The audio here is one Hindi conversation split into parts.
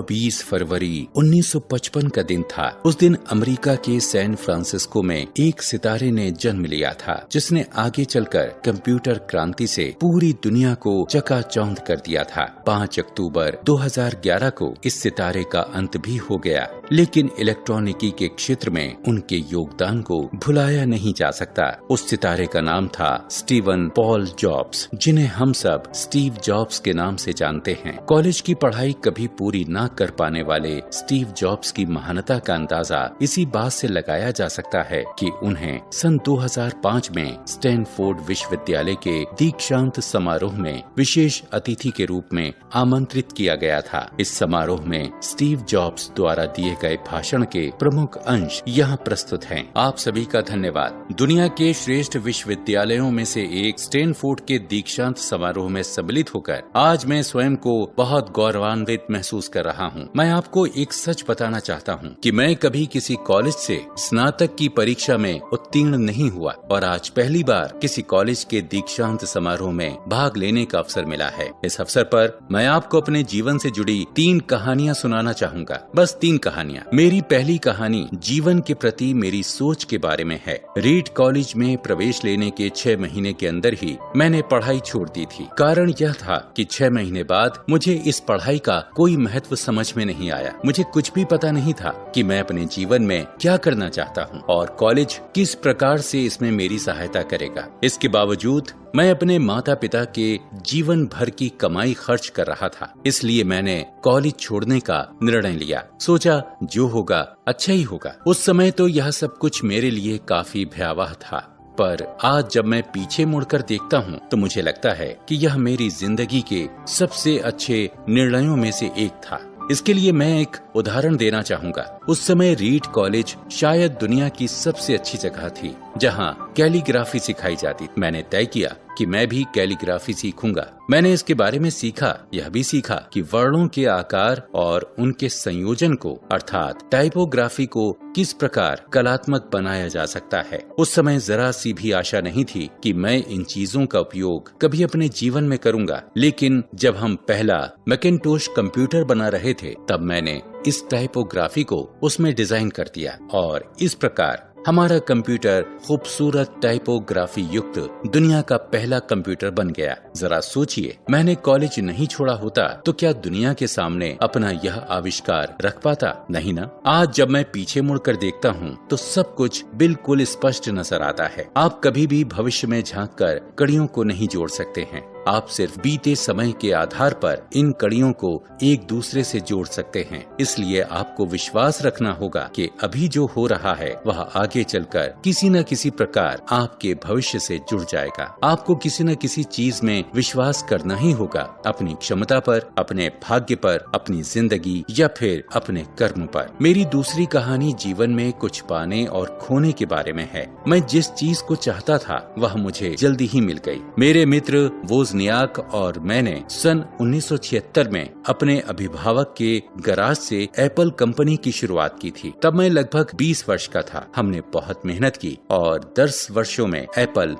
20 फरवरी 1955 का दिन था। उस दिन अमेरिका के सैन फ्रांसिस्को में एक सितारे ने जन्म लिया था, जिसने आगे चलकर कंप्यूटर क्रांति से पूरी दुनिया को चकाचौंध कर दिया था। 5 अक्टूबर 2011 को इस सितारे का अंत भी हो गया, लेकिन इलेक्ट्रॉनिकी के क्षेत्र में उनके योगदान को भुलाया नहीं जा सकता। उस सितारे का नाम था स्टीवन पॉल जॉब्स, जिन्हें हम सब स्टीव जॉब्स के नाम से जानते हैं। कॉलेज की पढ़ाई कभी पूरी न कर पाने वाले स्टीव जॉब्स की महानता का अंदाजा इसी बात से लगाया जा सकता है कि उन्हें सन 2005 में स्टैनफोर्ड विश्वविद्यालय के दीक्षांत समारोह में विशेष अतिथि के रूप में आमंत्रित किया गया था। इस समारोह में स्टीव जॉब्स द्वारा दिए गए भाषण के प्रमुख अंश यहाँ प्रस्तुत हैं। आप सभी का धन्यवाद। दुनिया के श्रेष्ठ विश्वविद्यालयों में से एक स्टैनफोर्ड के दीक्षांत समारोह में सम्मिलित होकर आज मैं स्वयं को बहुत गौरवान्वित महसूस कर रहा हूँ। मैं आपको एक सच बताना चाहता हूँ कि मैं कभी किसी कॉलेज से स्नातक की परीक्षा में उत्तीर्ण नहीं हुआ और आज पहली बार किसी कॉलेज के दीक्षांत समारोह में भाग लेने का अवसर मिला है। इस अवसर पर मैं आपको अपने जीवन से जुड़ी 3 कहानियाँ सुनाना चाहूँगा। बस 3 कहानियाँ। मेरी पहली कहानी जीवन के प्रति मेरी सोच के बारे में है। रीड कॉलेज में प्रवेश लेने के 6 महीने के अंदर ही मैंने पढ़ाई छोड़ दी थी। कारण यह था कि 6 महीने बाद मुझे इस पढ़ाई का कोई महत्व समझ में नहीं आया। मुझे कुछ भी पता नहीं था कि मैं अपने जीवन में क्या करना चाहता हूँ और कॉलेज किस प्रकार से इसमें मेरी सहायता करेगा। इसके बावजूद मैं अपने माता पिता के जीवन भर की कमाई खर्च कर रहा था, इसलिए मैंने कॉलेज छोड़ने का निर्णय लिया। सोचा जो होगा अच्छा ही होगा। उस समय तो यह सब कुछ मेरे लिए काफी भयावह था, पर आज जब मैं पीछे मुड़कर देखता हूँ तो मुझे लगता है कि यह मेरी जिंदगी के सबसे अच्छे निर्णयों में से एक था। इसके लिए मैं एक उदाहरण देना चाहूँगा। उस समय रीड कॉलेज शायद दुनिया की सबसे अच्छी जगह थी जहाँ कैलीग्राफी सिखाई जाती। मैंने तय किया कि मैं भी कैलीग्राफी सीखूंगा। मैंने इसके बारे में सीखा, यह भी सीखा कि वर्णों के आकार और उनके संयोजन को अर्थात टाइपोग्राफी को किस प्रकार कलात्मक बनाया जा सकता है। उस समय जरा सी भी आशा नहीं थी कि मैं इन चीजों का उपयोग कभी अपने जीवन में करूंगा, लेकिन जब हम पहला मैकिन्टोश कंप्यूटर बना रहे थे तब मैंने इस टाइपोग्राफी को उसमें डिजाइन कर दिया और इस प्रकार हमारा कंप्यूटर खूबसूरत टाइपोग्राफी युक्त दुनिया का पहला कंप्यूटर बन गया। जरा सोचिए, मैंने कॉलेज नहीं छोड़ा होता तो क्या दुनिया के सामने अपना यह आविष्कार रख पाता? नहीं ना। आज जब मैं पीछे मुड़कर देखता हूँ तो सब कुछ बिल्कुल स्पष्ट नजर आता है। आप कभी भी भविष्य में झांककर कड़ियों को नहीं जोड़ सकते हैं। आप सिर्फ बीते समय के आधार पर इन कड़ियों को एक दूसरे से जोड़ सकते हैं। इसलिए आपको विश्वास रखना होगा कि अभी जो हो रहा है वह आगे चलकर किसी न किसी प्रकार आपके भविष्य से जुड़ जाएगा। आपको किसी न किसी चीज में विश्वास करना ही होगा, अपनी क्षमता पर, अपने भाग्य पर, अपनी जिंदगी या फिर अपने कर्म पर। मेरी दूसरी कहानी जीवन में कुछ पाने और खोने के बारे में है। मैं जिस चीज को चाहता था वह मुझे जल्दी ही मिल गई। मेरे मित्र वोज़नियाक और मैंने सन 1976 में अपने अभिभावक के गराज से एप्पल कंपनी की शुरुआत की थी। तब मैं लगभग 20 वर्ष का था। हमने बहुत मेहनत की और 10 वर्षों में एप्पल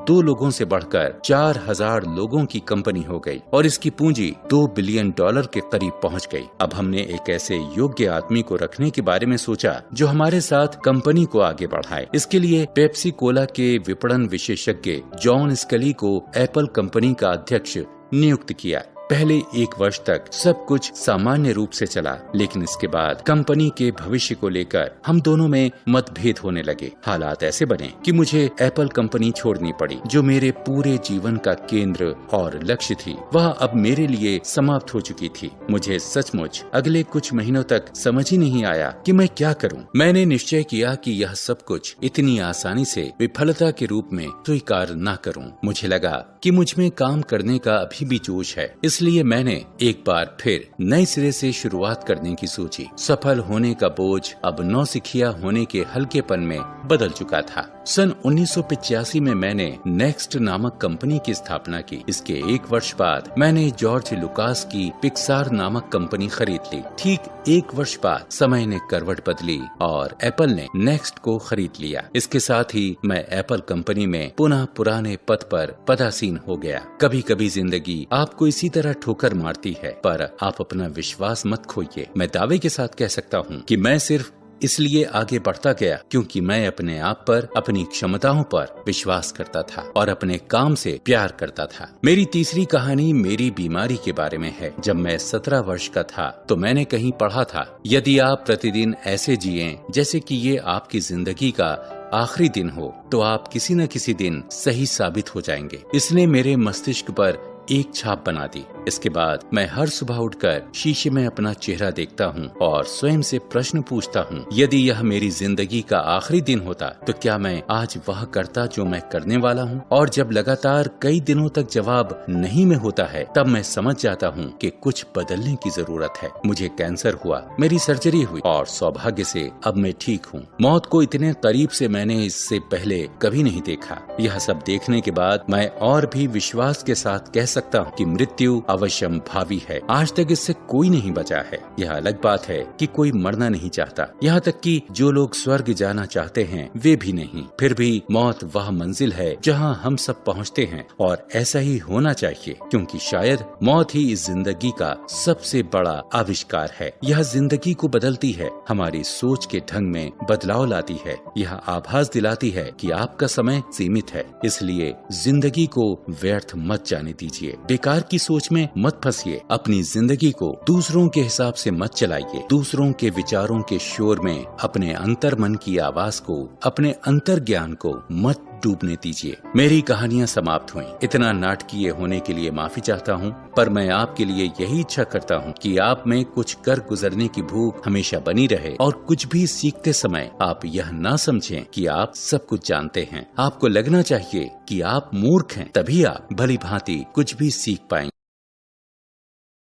2 लोगों से बढ़कर 4000 लोगों की कंपनी हो गई और इसकी पूंजी $2 बिलियन के करीब पहुंच गई। अब हमने एक ऐसे योग्य आदमी को रखने के बारे में सोचा जो हमारे साथ कंपनी को आगे बढ़ाए। इसके लिए पेप्सी कोला के विपणन विशेषज्ञ जॉन स्कली को एप्पल कंपनी का अध्यक्ष नियुक्त किया। पहले 1 वर्ष तक सब कुछ सामान्य रूप से चला, लेकिन इसके बाद कंपनी के भविष्य को लेकर हम दोनों में मतभेद होने लगे। हालात ऐसे बने कि मुझे एप्पल कंपनी छोड़नी पड़ी, जो मेरे पूरे जीवन का केंद्र और लक्ष्य थी। वह अब मेरे लिए समाप्त हो चुकी थी। मुझे सचमुच अगले कुछ महीनों तक समझ ही नहीं आया कि मैं क्या करूं। मैंने निश्चय किया कि यह सब कुछ इतनी आसानी से विफलता के रूप में स्वीकार न करूं। मुझे लगा कि मुझ में काम करने का अभी भी जोश है, इसलिए मैंने एक बार फिर नए सिरे से शुरुआत करने की सोची। सफल होने का बोझ अब नौसिखिया होने के हल्केपन में बदल चुका था। सन 1985 में मैंने नेक्स्ट नामक कंपनी की स्थापना की। इसके 1 वर्ष बाद मैंने जॉर्ज लुकास की पिक्सार नामक कंपनी खरीद ली। ठीक 1 वर्ष बाद समय ने करवट बदली और एप्पल ने नेक्स्ट को खरीद लिया। इसके साथ ही मैं एप्पल कंपनी में पुनः पुराने पद पर पदासीन हो गया। कभी कभी जिंदगी आपको इसी तरह ठोकर मारती है, पर आप अपना विश्वास मत खोइए। मैं दावे के साथ कह सकता हूँ कि मैं सिर्फ इसलिए आगे बढ़ता गया क्योंकि मैं अपने आप पर, अपनी क्षमताओं पर विश्वास करता था और अपने काम से प्यार करता था। मेरी तीसरी कहानी मेरी बीमारी के बारे में है। जब मैं 17 वर्ष का था तो मैंने कहीं पढ़ा था, यदि आप प्रतिदिन ऐसे जिएं जैसे कि ये आपकी जिंदगी का आखिरी दिन हो, तो आप किसी न किसी दिन सही साबित हो जाएंगे। इसने मेरे मस्तिष्क पर एक छाप बना दी। इसके बाद मैं हर सुबह उठकर शीशे में अपना चेहरा देखता हूँ और स्वयं से प्रश्न पूछता हूँ, यदि यह मेरी जिंदगी का आखिरी दिन होता तो क्या मैं आज वह करता जो मैं करने वाला हूँ? और जब लगातार कई दिनों तक जवाब नहीं में होता है, तब मैं समझ जाता हूँ कि कुछ बदलने की जरूरत है। मुझे कैंसर हुआ, मेरी सर्जरी हुई और सौभाग्य से अब मैं ठीक हूँ। मौत को इतने करीब से मैंने इससे पहले कभी नहीं देखा। यह सब देखने के बाद मैं और भी विश्वास के साथ कह सकता हूँ कि मृत्यु अवश्यम भावी है। आज तक इससे कोई नहीं बचा है। यह अलग बात है कि कोई मरना नहीं चाहता, यहाँ तक कि जो लोग स्वर्ग जाना चाहते हैं वे भी नहीं। फिर भी मौत वह मंजिल है जहाँ हम सब पहुँचते हैं और ऐसा ही होना चाहिए, क्योंकि शायद मौत ही इस जिंदगी का सबसे बड़ा आविष्कार है। यह जिंदगी को बदलती है, हमारी सोच के ढंग में बदलाव लाती है। यह आभास दिलाती है कि आपका समय सीमित है, इसलिए जिंदगी को व्यर्थ मत जाने दीजिए। बेकार की सोच में मत फंसिए। अपनी जिंदगी को दूसरों के हिसाब से मत चलाइए। दूसरों के विचारों के शोर में अपने अंतर मन की आवाज को, अपने अंतर ज्ञान को मत डूबने दीजिए। मेरी कहानियाँ समाप्त हुई। इतना नाटकीय होने के लिए माफी चाहता हूँ, पर मैं आपके लिए यही इच्छा करता हूँ कि आप में कुछ कर गुजरने की भूख हमेशा बनी रहे और कुछ भी सीखते समय आप यह ना समझें कि आप सब कुछ जानते हैं। आपको लगना चाहिए कि आप मूर्ख हैं, तभी आप भली भांति कुछ भी सीख पाएंगे।